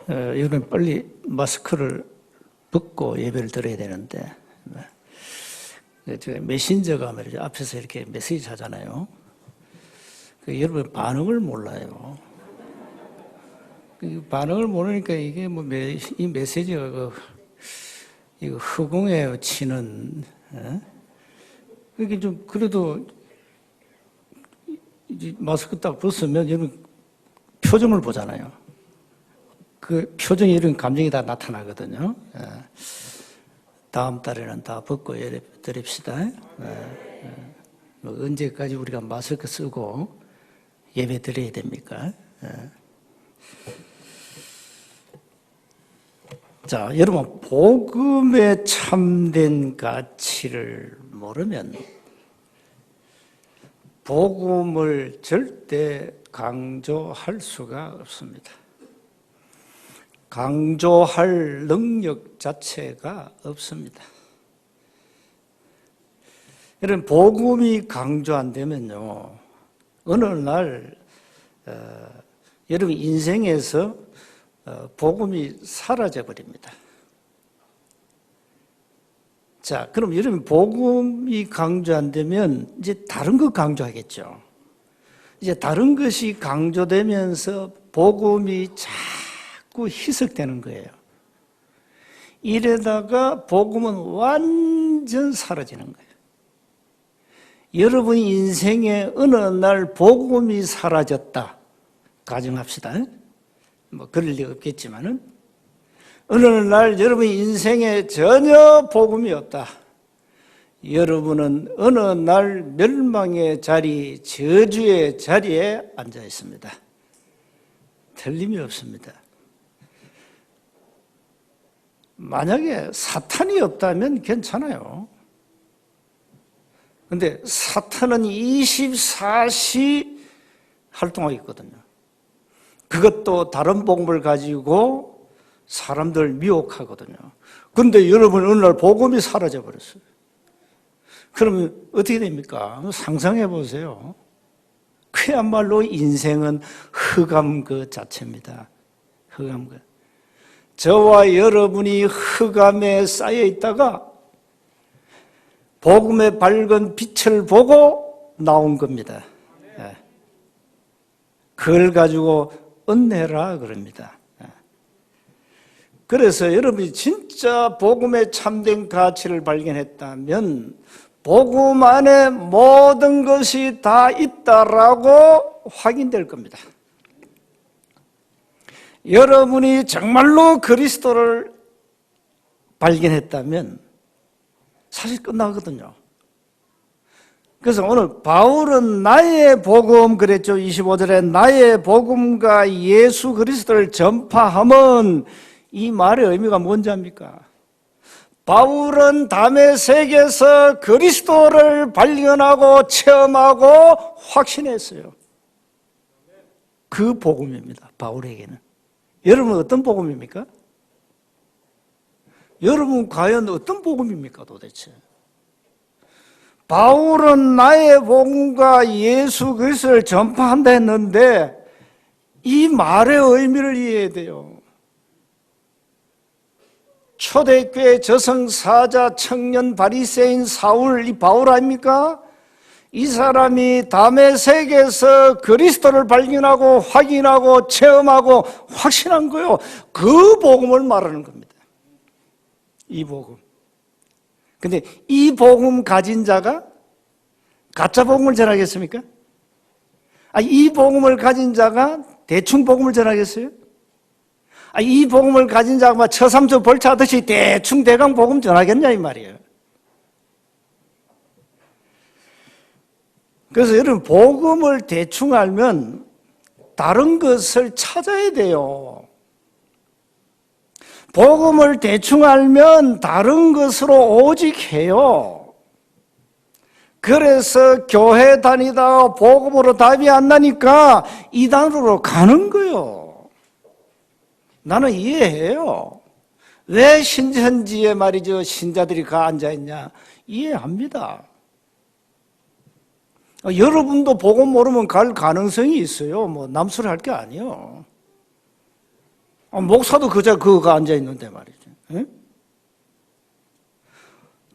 이거는 빨리 마스크를 벗고 예배를 드려야 되는데, 메신저가 말이죠. 앞에서 이렇게 메시지 하잖아요. 여러분 반응을 몰라요. 반응을 모르니까 이게 이 메시지가 이거 허공에 치는, 이게 좀 그래도 이제 마스크 딱 벗으면 여러분 표정을 보잖아요. 그 표정에 이런 감정이 다 나타나거든요. 다음 달에는 다 벗고 예배 드립시다. 언제까지 우리가 마스크 쓰고 예배 드려야 됩니까? 자, 여러분, 복음의 참된 가치를 모르면 복음을 절대 강조할 수가 없습니다. 강조할 능력 자체가 없습니다. 여러분, 복음이 강조 안 되면요, 어느 날 여러분 인생에서 복음이 사라져 버립니다. 자, 그럼 여러분 복음이 강조 안 되면 이제 다른 거 강조하겠죠. 이제 다른 것이 강조되면서 복음이 자꾸 희석되는 거예요. 이러다가 복음은 완전 사라지는 거예요. 여러분 인생에 어느 날 복음이 사라졌다 가정합시다. 그럴 리 없겠지만은 어느 날 여러분 인생에 전혀 복음이 없다. 여러분은 어느 날 멸망의 자리, 저주의 자리에 앉아 있습니다. 틀림이 없습니다. 만약에 사탄이 없다면 괜찮아요. 근데 사탄은 24시 활동하고 있거든요. 그것도 다른 복음을 가지고 사람들 미혹하거든요. 그런데 여러분 어느 날 복음이 사라져 버렸어요. 그러면 어떻게 됩니까? 상상해 보세요. 그야말로 인생은 흑암 그 자체입니다. 흑암 그. 저와 여러분이 흑암에 쌓여 있다가 복음의 밝은 빛을 보고 나온 겁니다. 그걸 가지고 은혜라 그럽니다. 그래서 여러분이 진짜 복음의 참된 가치를 발견했다면 복음 안에 모든 것이 다 있다라고 확인될 겁니다. 여러분이 정말로 그리스도를 발견했다면 사실 끝나거든요. 그래서 오늘 바울은 나의 복음 그랬죠. 25절에 나의 복음과 예수 그리스도를 전파함은 이 말의 의미가 뭔지 압니까? 바울은 다메섹에서 그리스도를 발견하고 체험하고 확신했어요. 그 복음입니다. 바울에게는. 여러분 어떤 복음입니까? 여러분 과연 어떤 복음입니까 도대체? 바울은 나의 복음과 예수 그리스도를 전파한다 했는데 이 말의 의미를 이해해야 돼요. 초대교회 저승사자 청년 바리새인 사울 이 바울 아닙니까? 이 사람이 다메섹에서 그리스도를 발견하고 확인하고 체험하고 확신한 거예요. 그 복음을 말하는 겁니다. 이 복음. 근데 이 복음 가진 자가 가짜 복음을 전하겠습니까? 이 복음을 가진 자가 대충 복음을 전하겠어요? 이 복음을 가진 자가 처삼초 벌차하듯이 대충 대강 복음 전하겠냐 이 말이에요. 그래서 여러분 복음을 대충 알면 다른 것을 찾아야 돼요. 복음을 대충 알면 다른 것으로 오직 해요. 그래서 교회 다니다가 복음으로 답이 안 나니까 이단으로 가는 거예요. 나는 이해해요. 왜 신천지에 말이죠 신자들이 가 앉아있냐 이해합니다. 여러분도 복음 모르면 갈 가능성이 있어요. 남수를 할 게 아니에요. 목사도 그거 앉아있는데 말이죠. 예?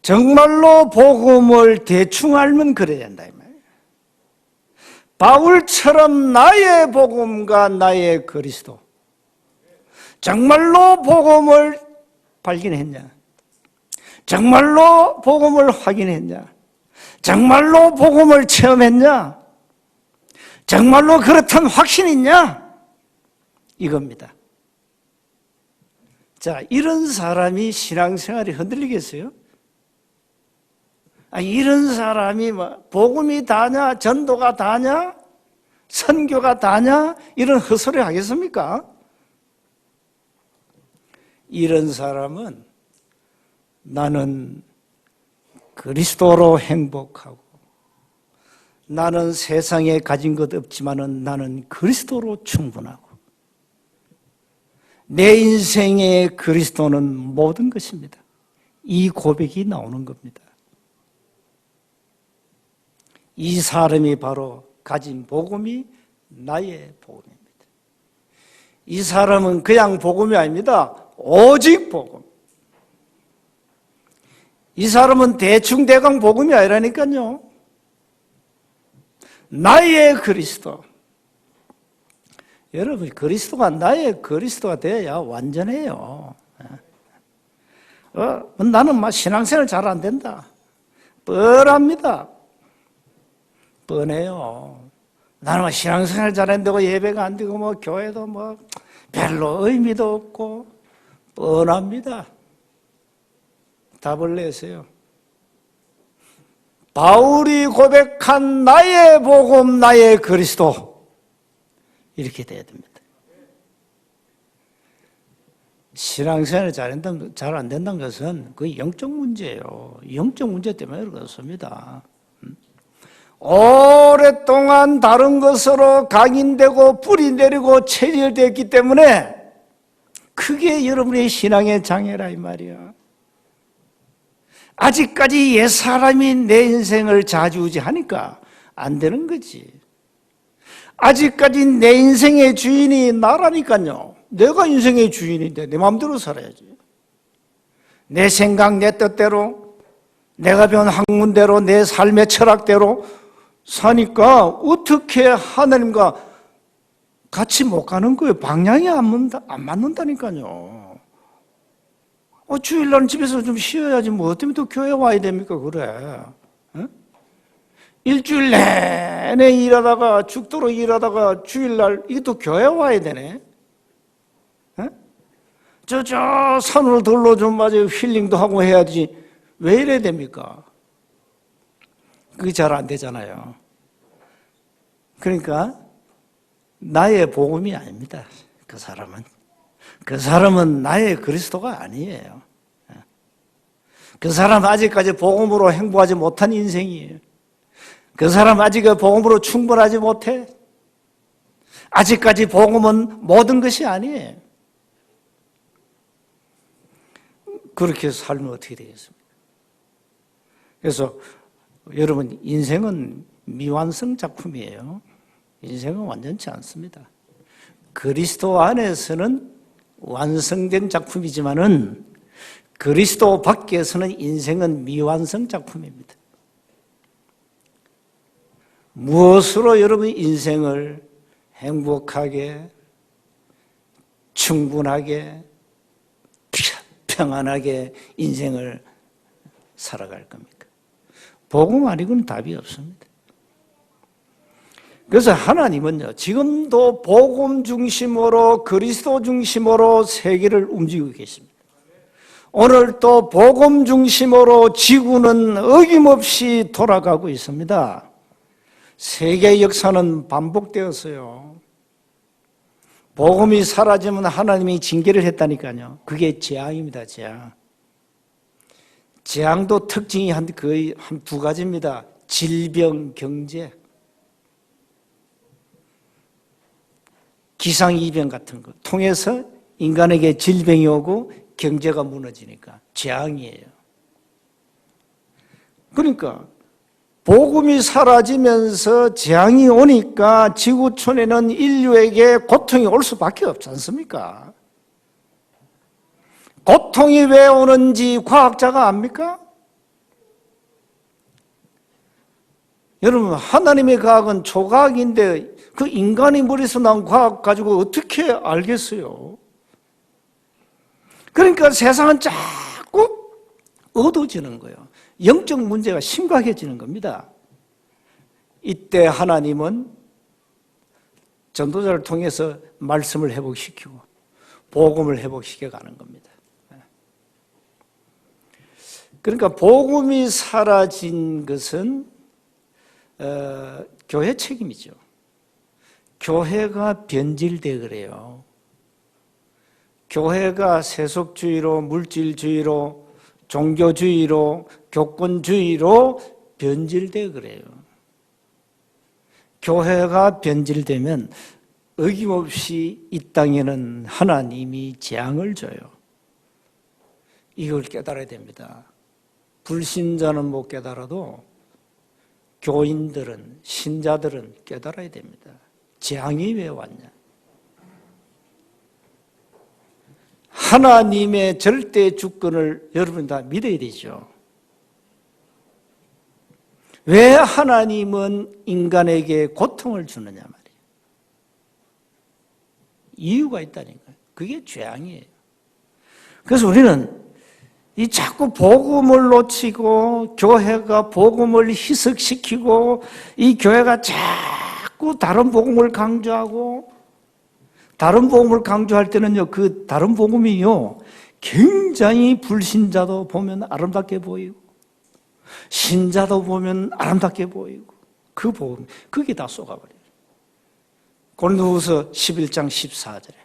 정말로 복음을 대충 알면 그래야 된다 이 말이에요. 바울처럼 나의 복음과 나의 그리스도, 정말로 복음을 발견했냐? 정말로 복음을 확인했냐? 정말로 복음을 체험했냐? 정말로 그렇다는 확신이 있냐? 이겁니다. 자, 이런 사람이 신앙생활이 흔들리겠어요? 이런 사람이 복음이 다냐? 전도가 다냐? 선교가 다냐? 이런 헛소리 하겠습니까? 이런 사람은 나는 그리스도로 행복하고, 나는 세상에 가진 것 없지만은 나는 그리스도로 충분하고, 내 인생의 그리스도는 모든 것입니다. 이 고백이 나오는 겁니다. 이 사람이 바로 가진 복음이 나의 복음입니다. 이 사람은 그냥 복음이 아닙니다. 오직 복음. 이 사람은 대충대강 복음이 아니라니까요. 나의 그리스도. 여러분, 그리스도가 나의 그리스도가 돼야 완전해요. 나는 신앙생활 잘 안 된다. 뻔합니다. 뻔해요. 나는 신앙생활 잘 안 되고 예배가 안 되고 교회도 별로 의미도 없고 뻔합니다. 답을 내세요. 바울이 고백한 나의 복음, 나의 그리스도, 이렇게 돼야 됩니다. 신앙생활이 잘 안 된다는 것은 그 영적 문제예요. 영적 문제 때문에 그렇습니다. 오랫동안 다른 것으로 각인되고 뿌리 내리고 체질됐기 때문에 그게 여러분의 신앙의 장애라 이 말이야. 아직까지 옛사람이 내 인생을 좌지우지하니까 안 되는 거지. 아직까지 내 인생의 주인이 나라니까요. 내가 인생의 주인인데 내 마음대로 살아야지. 내 생각, 내 뜻대로, 내가 배운 학문대로, 내 삶의 철학대로 사니까 어떻게 하나님과 같이 못 가는 거예요. 방향이 안 맞는다니까요. 주일날은 집에서 좀 쉬어야지 뭐 때문에 또 교회 와야 됩니까? 그래. 일주일 내내 일하다가 죽도록 일하다가 주일날 이것도 교회 와야 되네. 저 산으로 들러 좀 힐링도 하고 해야지 왜 이래야 됩니까? 그게 잘 안 되잖아요. 그러니까 나의 복음이 아닙니다. 그 사람은 나의 그리스도가 아니에요. 그 사람은 아직까지 복음으로 행복하지 못한 인생이에요. 그 사람은 아직 복음으로 충분하지 못해. 아직까지 복음은 모든 것이 아니에요. 그렇게 살면 어떻게 되겠습니까? 그래서 여러분, 인생은 미완성 작품이에요. 인생은 완전치 않습니다. 그리스도 안에서는 완성된 작품이지만은 그리스도 밖에서는 인생은 미완성 작품입니다. 무엇으로 여러분 인생을 행복하게, 충분하게, 평안하게 인생을 살아갈 겁니까? 복음 아니고는 답이 없습니다. 그래서 하나님은요, 지금도 복음 중심으로, 그리스도 중심으로 세계를 움직이고 계십니다. 오늘 또 복음 중심으로 지구는 어김없이 돌아가고 있습니다. 세계 역사는 반복되었어요. 복음이 사라지면 하나님이 징계를 했다니까요. 그게 재앙입니다, 재앙. 재앙도 특징이 거의 한 두 가지입니다. 질병, 경제. 기상이변 같은 거 통해서 인간에게 질병이 오고 경제가 무너지니까 재앙이에요. 그러니까 복음이 사라지면서 재앙이 오니까 지구촌에는 인류에게 고통이 올 수밖에 없지 않습니까? 고통이 왜 오는지 과학자가 압니까? 여러분, 하나님의 과학은 초과학인데 그 인간의 머리에서 나온 과학 가지고 어떻게 알겠어요? 그러니까 세상은 자꾸 어두워지는 거예요. 영적 문제가 심각해지는 겁니다. 이때 하나님은 전도자를 통해서 말씀을 회복시키고 복음을 회복시켜 가는 겁니다. 그러니까 복음이 사라진 것은 교회 책임이죠. 교회가 변질돼 그래요. 교회가 세속주의로, 물질주의로, 종교주의로, 교권주의로 변질돼 그래요. 교회가 변질되면 어김없이 이 땅에는 하나님이 재앙을 줘요. 이걸 깨달아야 됩니다. 불신자는 못 깨달아도 교인들은, 신자들은 깨달아야 됩니다. 재앙이 왜 왔냐? 하나님의 절대 주권을 여러분 다 믿어야 되죠. 왜 하나님은 인간에게 고통을 주느냐 말이에요. 이유가 있다니까요. 그게 재앙이에요. 그래서 우리는 이 자꾸 복음을 놓치고 교회가 복음을 희석시키고 이 교회가 자꾸 다른 복음을 강조하고 다른 복음을 강조할 때는요, 그 다른 복음이요, 굉장히 불신자도 보면 아름답게 보이고 신자도 보면 아름답게 보이고 그 복음, 그게 다 쏘가버려요. 고린도후서 11장 14절에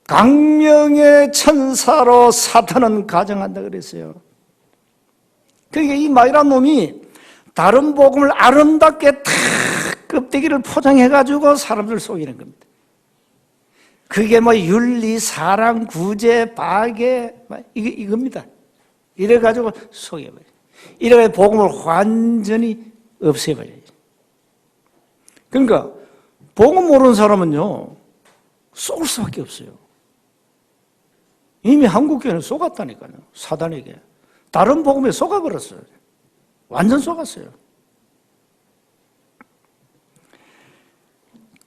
강명의 천사로 사탄은 가정한다 그랬어요. 그러니까 이 마귀란 놈이 다른 복음을 아름답게 탁 껍데기를 포장해가지고 사람들 속이는 겁니다. 그게 뭐 윤리, 사랑, 구제, 박애, 이겁니다. 이래가지고 속여버려요. 이래서 복음을 완전히 없애버려요. 그러니까 복음 모르는 사람은요, 속을 수밖에 없어요. 이미 한국교회는 속았다니까요. 사단에게. 다른 복음에 속아버렸어요. 완전 속았어요.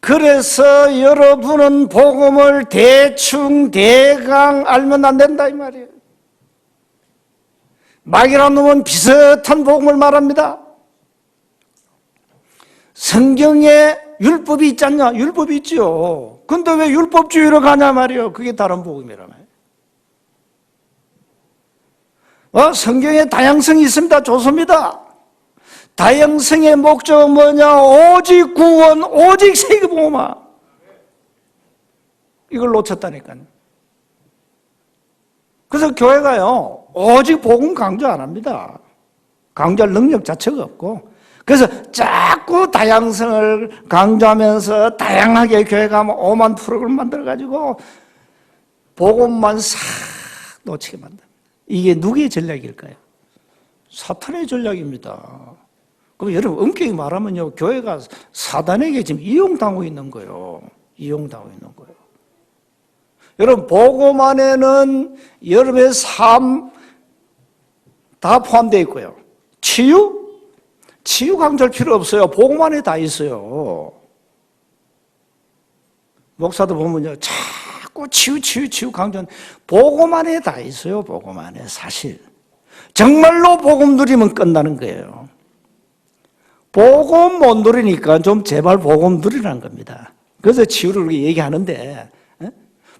그래서 여러분은 복음을 대충 대강 알면 안 된다 이 말이에요. 마귀라는 놈은 비슷한 복음을 말합니다. 성경에 율법이 있지 않냐? 율법이 있죠. 근데 왜 율법주의로 가냐 말이에요. 그게 다른 복음이라며. 성경에 다양성이 있습니다. 좋습니다. 다양성의 목적은 뭐냐? 오직 구원, 오직 세계복음화. 이걸 놓쳤다니까요. 그래서 교회가요, 오직 복음 강조 안 합니다. 강조할 능력 자체가 없고, 그래서 자꾸 다양성을 강조하면서 다양하게 교회가 5만 프로그램 만들어가지고 복음만 싹 놓치게 만듭니다. 이게 누구의 전략일까요? 사탄의 전략입니다. 그럼 여러분 엄격히 말하면요, 교회가 사단에게 지금 이용당하고 있는 거예요. 이용당하고 있는 거예요. 여러분 복음 안에는 여러분의 삶 다 포함되어 있고요. 치유 강조할 필요 없어요. 복음 안에 다 있어요. 목사도 보면요, 자꾸 치유 강조는 복음 안에 다 있어요. 복음 안에 사실 정말로 복음 누리면 끝나는 거예요. 복음 못 누리니까 좀 제발 복음 누리라는 겁니다. 그래서 치유를 그렇게 얘기하는데,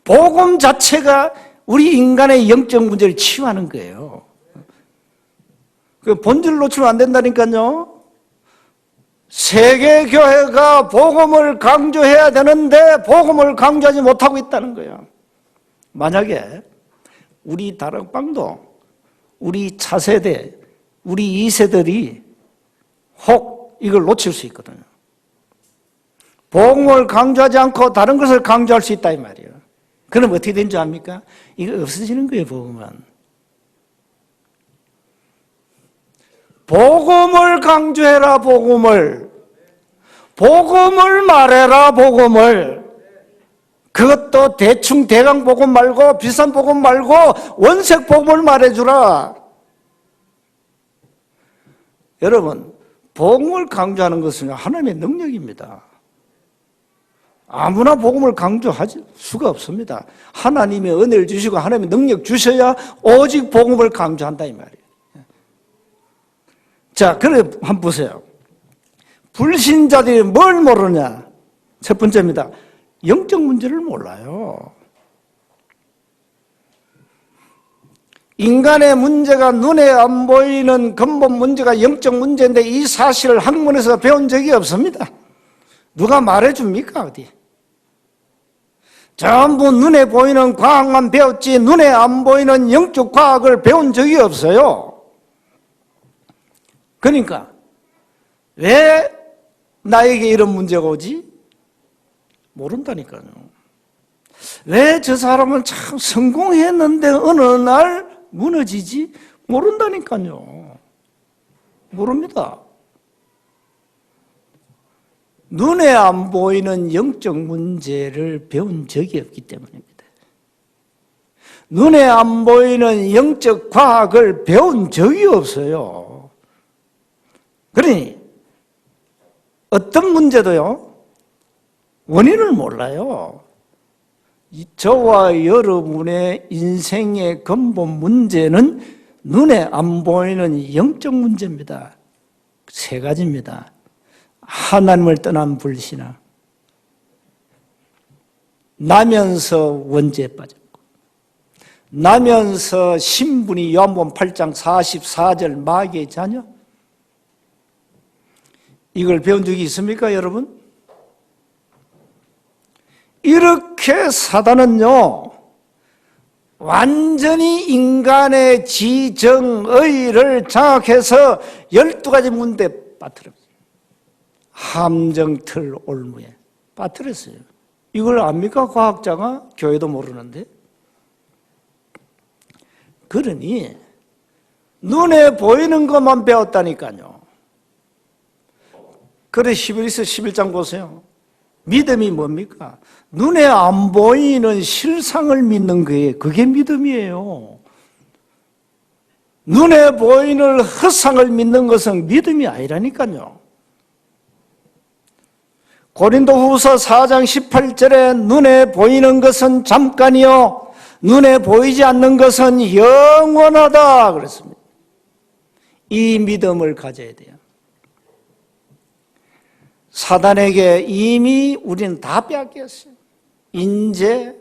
복음 자체가 우리 인간의 영적 문제를 치유하는 거예요. 그 본질을 놓치면 안 된다니까요. 세계교회가 복음을 강조해야 되는데 복음을 강조하지 못하고 있다는 거예요. 만약에 우리 다락방도 우리 차세대, 우리 2세들이 혹 이걸 놓칠 수 있거든요. 복음을 강조하지 않고 다른 것을 강조할 수 있다 이 말이에요. 그럼 어떻게 된 줄 압니까? 이거 없어지는 거예요. 복음을 강조해라. 복음을 말해라. 복음을 그것도 대충 대강 복음 말고 비싼 복음 말고 원색 복음을 말해주라. 여러분, 복음을 강조하는 것은 하나님의 능력입니다. 아무나 복음을 강조할 수가 없습니다. 하나님의 은혜를 주시고 하나님의 능력 주셔야 오직 복음을 강조한다 이 말이에요. 자, 그래 한번 보세요. 불신자들이 뭘 모르냐? 첫 번째입니다. 영적 문제를 몰라요. 인간의 문제가 눈에 안 보이는 근본 문제가 영적 문제인데 이 사실을 학문에서 배운 적이 없습니다. 누가 말해줍니까 어디? 전부 눈에 보이는 과학만 배웠지 눈에 안 보이는 영적 과학을 배운 적이 없어요. 그러니까 왜 나에게 이런 문제가 오지? 모른다니까요. 왜 저 사람은 참 성공했는데 어느 날 무너지지? 모른다니까요. 모릅니다. 눈에 안 보이는 영적 문제를 배운 적이 없기 때문입니다. 눈에 안 보이는 영적 과학을 배운 적이 없어요. 그러니 어떤 문제도요, 원인을 몰라요. 저와 여러분의 인생의 근본 문제는 눈에 안 보이는 영적 문제입니다. 세 가지입니다. 하나님을 떠난 불신앙, 나면서 원죄에 빠졌고, 나면서 신분이 요한복음 8장 44절 마귀의 자녀, 이걸 배운 적이 있습니까 여러분? 이렇게 사단은요, 완전히 인간의 지정의를 장악해서 12가지 문제에 빠뜨렸어요. 함정틀 올무에 빠뜨렸어요. 이걸 압니까 과학자가? 교회도 모르는데. 그러니 눈에 보이는 것만 배웠다니까요. 그래 히브리서 11장 보세요. 믿음이 뭡니까? 눈에 안 보이는 실상을 믿는 거예요. 그게 믿음이에요. 눈에 보이는 헛상을 믿는 것은 믿음이 아니라니까요. 고린도후서 4장 18절에 눈에 보이는 것은 잠깐이요 눈에 보이지 않는 것은 영원하다 그랬습니다. 이 믿음을 가져야 돼요. 사단에게 이미 우리는 다 빼앗겼어요. 인재,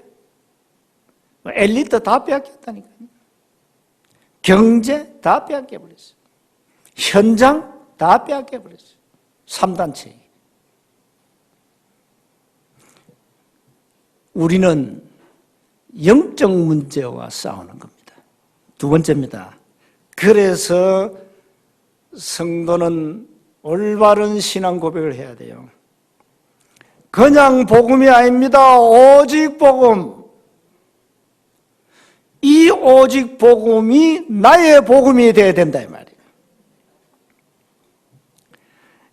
엘리트 다 빼앗겼다니까요. 경제 다 빼앗겨버렸어요. 현장 다 빼앗겨버렸어요. 3단체. 우리는 영적 문제와 싸우는 겁니다. 두 번째입니다. 그래서 성도는 올바른 신앙 고백을 해야 돼요. 그냥 복음이 아닙니다. 오직 복음. 이 오직 복음이 나의 복음이 되어야 된다 이 말이에요.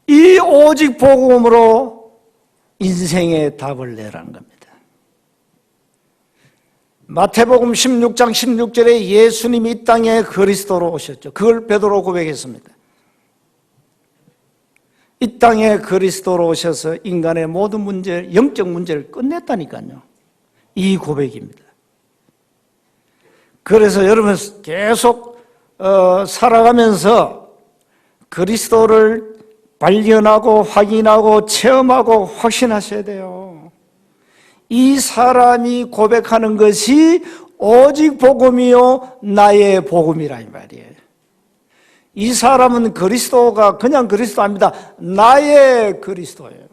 이 오직 복음으로 인생의 답을 내라는 겁니다. 마태복음 16장 16절에 예수님이 이 땅에 그리스도로 오셨죠. 그걸 베드로 고백했습니다. 이 땅에 그리스도로 오셔서 인간의 모든 문제, 영적 문제를 끝냈다니까요. 이 고백입니다. 그래서 여러분 계속 살아가면서 그리스도를 발견하고 확인하고 체험하고 확신하셔야 돼요. 이 사람이 고백하는 것이 오직 복음이요 나의 복음이라 이 말이에요. 이 사람은 그리스도가 그냥 그리스도 아닙니다. 나의 그리스도예요.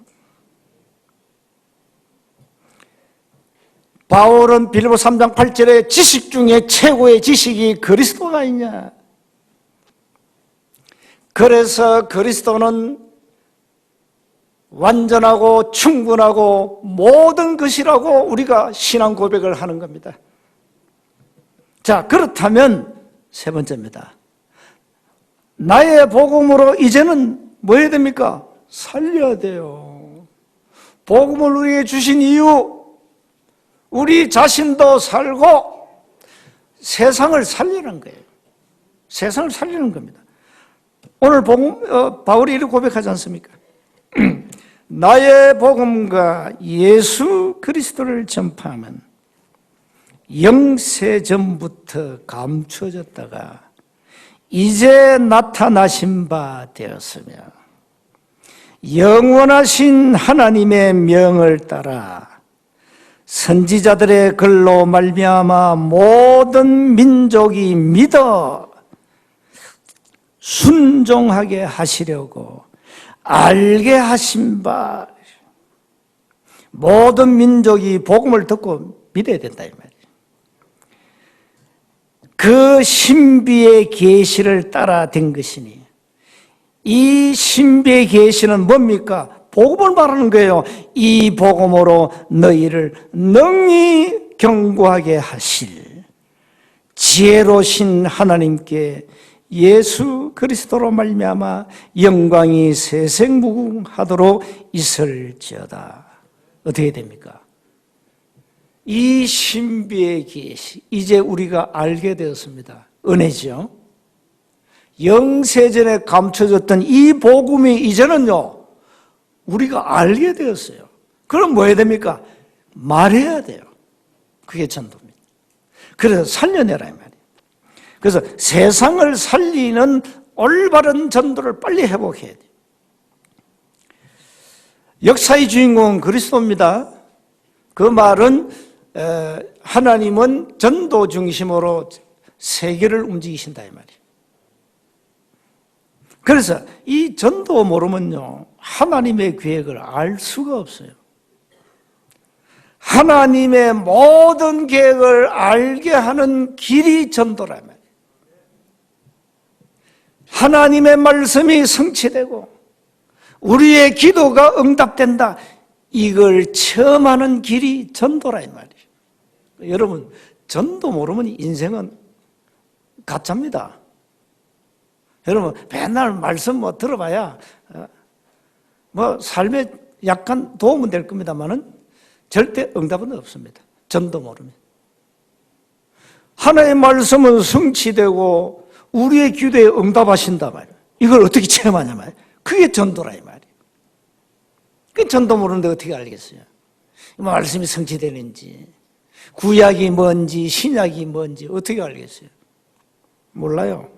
바울은 빌립보 3장 8절에 지식 중에 최고의 지식이 그리스도가 있냐. 그래서 그리스도는 완전하고 충분하고 모든 것이라고 우리가 신앙 고백을 하는 겁니다. 자, 그렇다면 세 번째입니다. 나의 복음으로 이제는 뭐 해야 됩니까? 살려야 돼요. 복음을 우리에게 주신 이유, 우리 자신도 살고 세상을 살리는 거예요. 세상을 살리는 겁니다. 오늘 바울이 이렇게 고백하지 않습니까? 나의 복음과 예수 그리스도를 전파하면 영세 전부터 감추어졌다가 이제 나타나신 바 되었으며 영원하신 하나님의 명을 따라 선지자들의 글로 말미암아 모든 민족이 믿어 순종하게 하시려고 알게 하신 바, 모든 민족이 복음을 듣고 믿어야 된다 이 말이에요. 그 신비의 계시를 따라 된 것이니, 이 신비의 계시는 뭡니까? 복음을 말하는 거예요. 이 복음으로 너희를 능히 경고하게 하실 지혜로우신 하나님께 예수 그리스도로 말미암아 영광이 세생무궁하도록 있을지어다. 어떻게 됩니까? 이 신비의 계시, 이제 우리가 알게 되었습니다. 은혜죠. 영세전에 감춰졌던 이 복음이 이제는요 우리가 알게 되었어요. 그럼 뭐 해야 됩니까? 말해야 돼요. 그게 전도입니다. 그래서 살려내라 이 말이에요. 그래서 세상을 살리는 올바른 전도를 빨리 회복해야 돼요. 역사의 주인공은 그리스도입니다. 그 말은 하나님은 전도 중심으로 세계를 움직이신다 이 말이에요. 그래서 이 전도 모르면요 하나님의 계획을 알 수가 없어요. 하나님의 모든 계획을 알게 하는 길이 전도라 말이에요. 하나님의 말씀이 성취되고 우리의 기도가 응답된다, 이걸 체험하는 길이 전도라 이 말이에요. 여러분, 전도 모르면 인생은 가짜입니다. 여러분, 맨날 말씀 들어봐야 삶에 약간 도움은 될 겁니다만은 절대 응답은 없습니다. 전도 모르면. 하나님의 말씀은 성취되고 우리의 기도에 응답하신다 말이에요. 이걸 어떻게 체험하냐 말이에요. 그게 전도라 이 말이에요. 그 전도 모르는데 어떻게 알겠어요? 말씀이 성취되는지, 구약이 뭔지 신약이 뭔지 어떻게 알겠어요? 몰라요.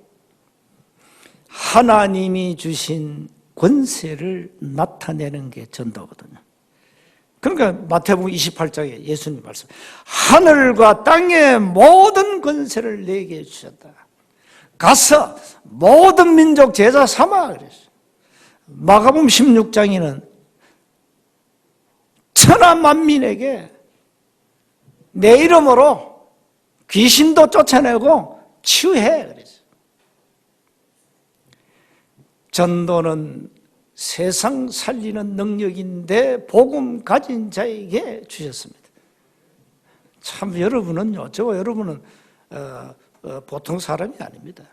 하나님이 주신 권세를 나타내는 게 전도거든요. 그러니까 마태복음 28장에 예수님 말씀, 하늘과 땅의 모든 권세를 내게 주셨다. 가서 모든 민족 제자 삼아 그랬어요. 마가복음 16장에는 천하 만민에게 내 이름으로 귀신도 쫓아내고 치유해 그랬어요. 전도는 세상 살리는 능력인데 복음 가진 자에게 주셨습니다. 참 여러분은요, 저와 여러분은 보통 사람이 아닙니다.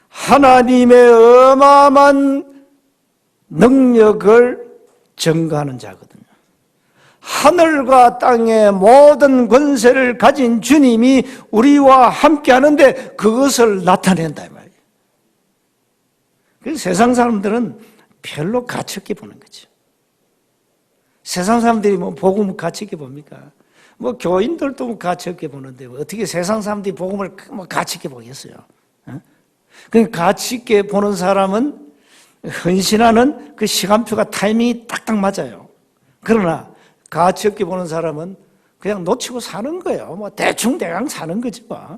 하나님의 어마어마한 능력을 증거하는 자거든요. 하늘과 땅의 모든 권세를 가진 주님이 우리와 함께 하는데 그것을 나타낸다 이 말이에요. 그래서 세상 사람들은 별로 가치 없게 보는 거죠. 세상 사람들이 복음을 가치 있게 봅니까? 교인들도 가치 없게 보는데 어떻게 세상 사람들이 복음을 가치 있게 보겠어요? 그 가치 있게 보는 사람은 헌신하는 그 시간표가 타이밍이 딱딱 맞아요. 그러나 가치 없게 보는 사람은 그냥 놓치고 사는 거예요. 대충대강 사는 거지 뭐.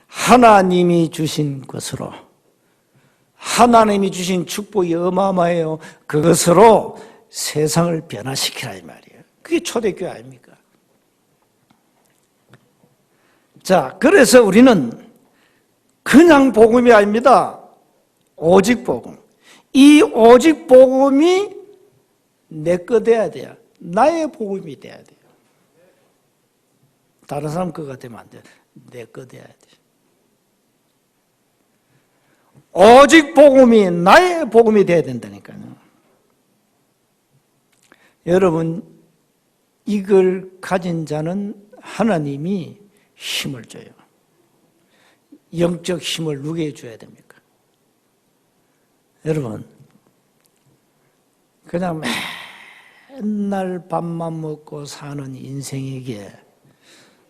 하나님이 주신 것으로, 하나님이 주신 축복이 어마어마해요. 그것으로 세상을 변화시키라 이 말이에요. 그게 초대교회 아닙니까? 자, 그래서 우리는 그냥 복음이 아닙니다. 오직 복음. 이 오직 복음이 내 거 돼야 돼요. 나의 복음이 돼야 돼요. 다른 사람 거가 되면 안 돼요. 내 거 돼야 돼요. 오직 복음이 나의 복음이 돼야 된다니까요. 여러분, 이걸 가진 자는 하나님이 힘을 줘요. 영적 힘을 누구에게 줘야 됩니까? 여러분, 그냥 맨날 밥만 먹고 사는 인생에게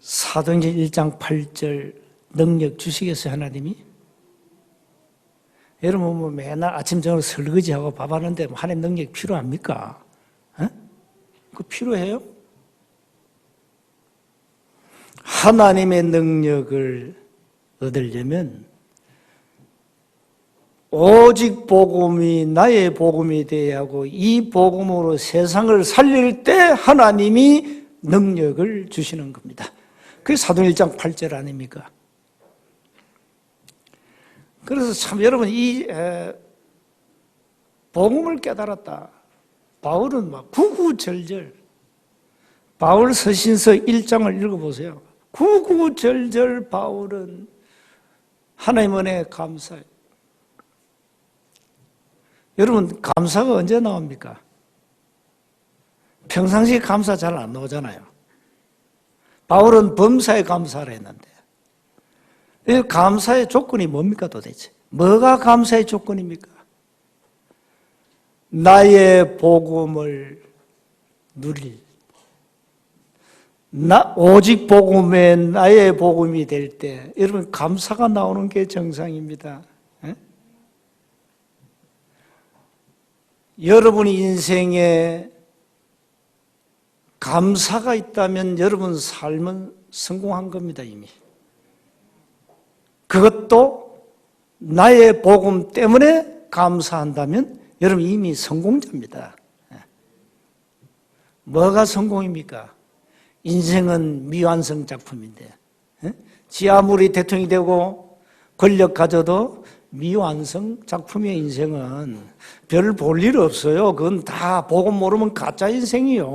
사도행전 1장 8절 능력 주시겠어요, 하나님이? 여러분, 뭐 맨날 아침, 저녁 설거지하고 밥 하는데 하나님 능력 필요합니까? 그거 필요해요? 하나님의 능력을 얻으려면 오직 복음이 나의 복음이 되어야 하고 이 복음으로 세상을 살릴 때 하나님이 능력을 주시는 겁니다. 그게 사도행전 1장 8절 아닙니까? 그래서 참 여러분 이 복음을 깨달았다. 바울은 막 구구절절 바울 서신서 1장을 읽어보세요. 구구절절 바울은 하나님 은혜에 감사해요. 여러분 감사가 언제 나옵니까? 평상시에 감사 잘 안 나오잖아요. 바울은 범사에 감사를 했는데 이 감사의 조건이 뭡니까 도대체? 뭐가 감사의 조건입니까? 나의 복음을 누릴 오직 복음에 나의 복음이 될 때 여러분 감사가 나오는 게 정상입니다. 여러분의 인생에 감사가 있다면 여러분 삶은 성공한 겁니다, 이미. 그것도 나의 복음 때문에 감사한다면 여러분 이미 성공자입니다. 뭐가 성공입니까? 인생은 미완성 작품인데 지 아무리 대통령이 되고 권력 가져도 미완성 작품의 인생은 별 볼 일 없어요. 그건 다 복음 모르면 가짜 인생이요.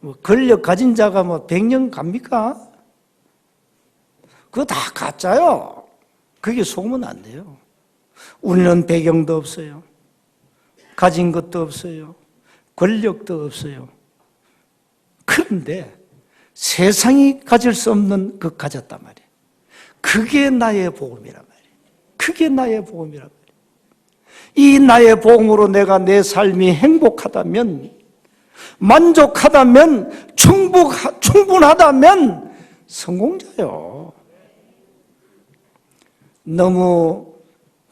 뭐 권력 가진 자가 뭐 100년 갑니까? 그거 다 가짜요. 그게 속으면 안 돼요. 우리는 배경도 없어요. 가진 것도 없어요. 권력도 없어요. 그런데 세상이 가질 수 없는 것 가졌단 말이에요. 그게 나의 복음이란 말이에요. 그게 나의 복음이란 말이에요. 이 나의 복음으로 내가 내 삶이 행복하다면, 만족하다면, 충분하다면 성공자요. 너무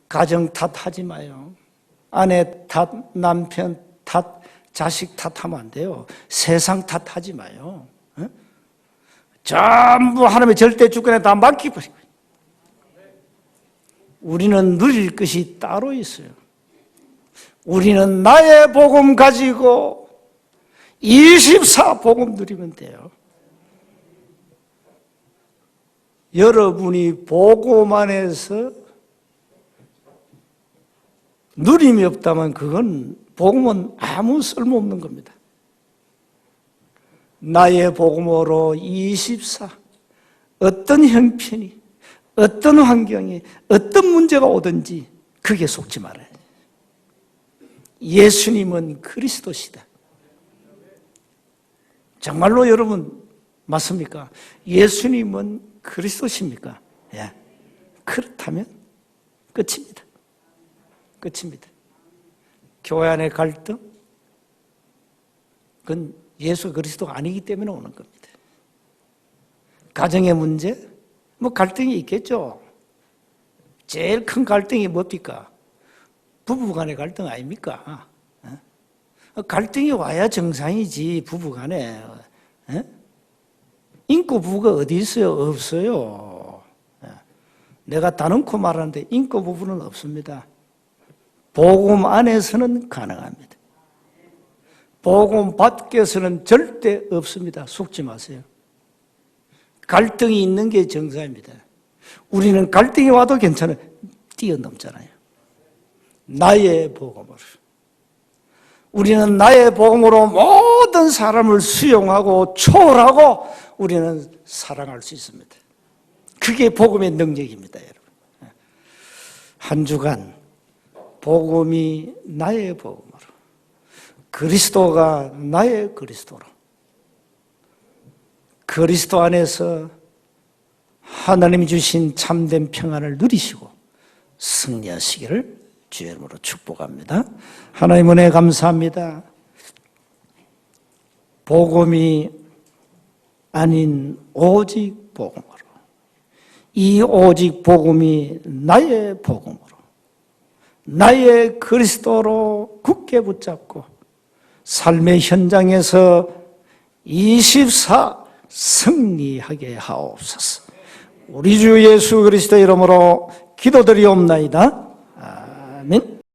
가정 탓하지 마요. 아내 탓, 남편 탓, 자식 탓하면 안 돼요. 세상 탓하지 마요. 전부 하나님의 절대 주권에 다 맡기버리고. 우리는 누릴 것이 따로 있어요. 우리는 나의 복음 가지고 24 복음 누리면 돼요. 여러분이 복음 안에서 누림이 없다면 그건 복음은 아무 쓸모없는 겁니다. 나의 복음으로 24 어떤 형편이 어떤 환경이 어떤 문제가 오든지 그게 속지 말아요. 예수님은 그리스도시다. 정말로 여러분 맞습니까? 예수님은 그리스도십니까? 예. 그렇다면 끝입니다. 끝입니다. 교회 안의 갈등? 그건 예수 그리스도가 아니기 때문에 오는 겁니다. 가정의 문제? 뭐 갈등이 있겠죠. 제일 큰 갈등이 뭡니까? 부부간의 갈등 아닙니까? 갈등이 와야 정상이지 부부간에. 인고 부부가 어디 있어요? 없어요. 내가 다놓고 말하는데 인고 부부는 없습니다. 복음 안에서는 가능합니다. 복음 밖에서는 절대 없습니다. 속지 마세요. 갈등이 있는 게 정상입니다. 우리는 갈등이 와도 괜찮아요. 뛰어넘잖아요. 나의 복음으로. 우리는 나의 복음으로 모든 사람을 수용하고 초월하고 우리는 사랑할 수 있습니다. 그게 복음의 능력입니다, 여러분. 한 주간 복음이 나의 복음으로 그리스도가 나의 그리스도로 그리스도 안에서 하나님이 주신 참된 평안을 누리시고 승리하시기를 주의 이름으로 축복합니다. 하나님 은혜 감사합니다. 복음이 아닌 오직 복음으로, 이 오직 복음이 나의 복음으로, 나의 그리스도로 굳게 붙잡고 삶의 현장에서 24 승리하게 하옵소서. 우리 주 예수 그리스도의 이름으로 기도드리옵나이다. 아멘.